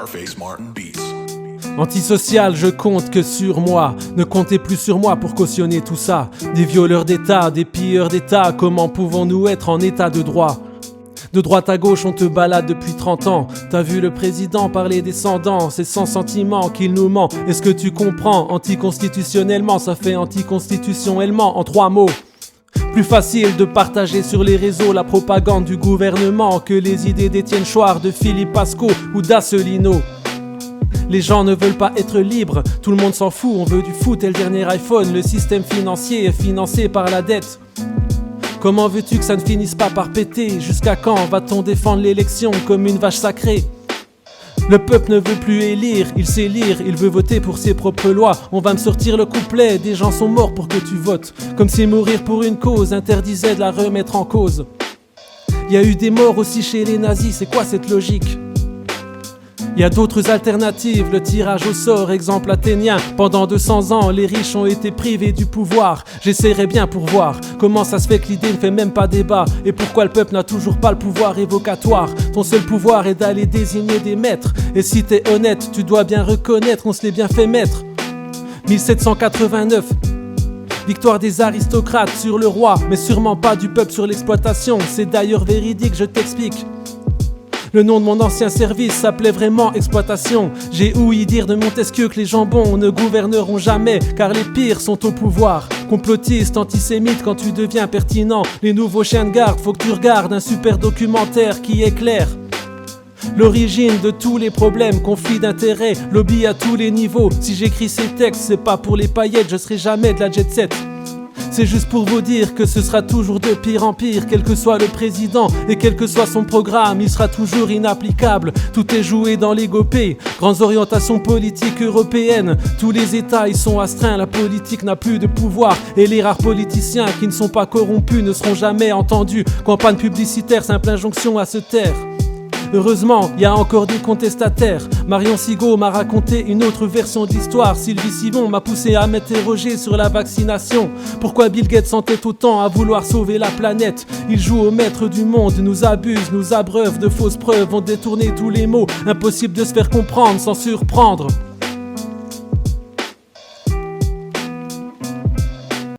Scarface Martin Beats. Antisocial, je compte que sur moi. Ne comptez plus sur moi pour cautionner tout ça. Des violeurs d'État, des pilleurs d'État, comment pouvons-nous être en état de droit ? De droite à gauche, on te balade depuis 30 ans. T'as vu le président parler descendants, c'est sans sentiment qu'il nous ment. Est-ce que tu comprends ? Anticonstitutionnellement, ça fait anticonstitutionnellement en 3 mots. Plus facile de partager sur les réseaux la propagande du gouvernement que les idées d'Étienne Chouard, de Philippe Pasco ou d'Asselineau. Les gens ne veulent pas être libres, tout le monde s'en fout, on veut du foot et le dernier iPhone. Le système financier est financé par la dette. Comment veux-tu que ça ne finisse pas par péter ? Jusqu'à quand va-t-on défendre l'élection comme une vache sacrée ? Le peuple ne veut plus élire, il sait lire, il veut voter pour ses propres lois. On va me sortir le couplet, des gens sont morts pour que tu votes. Comme si mourir pour une cause interdisait de la remettre en cause. Il y a eu des morts aussi chez les nazis, c'est quoi cette logique ? Il y a d'autres alternatives, le tirage au sort, exemple athénien. Pendant 200 ans, les riches ont été privés du pouvoir. J'essaierai bien pour voir comment ça se fait que l'idée ne fait même pas débat. Et pourquoi le peuple n'a toujours pas le pouvoir évocatoire. Ton seul pouvoir est d'aller désigner des maîtres. Et si t'es honnête, tu dois bien reconnaître qu'on se l'est bien fait mettre. 1789, victoire des aristocrates sur le roi, mais sûrement pas du peuple sur l'exploitation. C'est d'ailleurs véridique, je t'explique. Le nom de mon ancien service s'appelait vraiment exploitation. J'ai ouï dire de Montesquieu que les jambons ne gouverneront jamais, car les pires sont au pouvoir. Complotiste, antisémite, quand tu deviens pertinent, les nouveaux chiens de garde, faut que tu regardes un super documentaire qui éclaire l'origine de tous les problèmes, conflits d'intérêts, lobby à tous les niveaux. Si j'écris ces textes, c'est pas pour les paillettes, je serai jamais de la jet set. C'est juste pour vous dire que ce sera toujours de pire en pire, quel que soit le président et quel que soit son programme, il sera toujours inapplicable. Tout est joué dans l'égopée, grandes orientations politiques européennes. Tous les États y sont astreints, la politique n'a plus de pouvoir. Et les rares politiciens qui ne sont pas corrompus ne seront jamais entendus. Campagne publicitaire, simple injonction à se taire. Heureusement, il y a encore des contestataires. Marion Sigaud m'a raconté une autre version de l'histoire. Sylvie Simon m'a poussé à m'interroger sur la vaccination. Pourquoi Bill Gates s'entête autant à vouloir sauver la planète ? Il joue au maître du monde, nous abuse, nous abreuve de fausses preuves, vont détourner tous les mots. Impossible de se faire comprendre sans surprendre.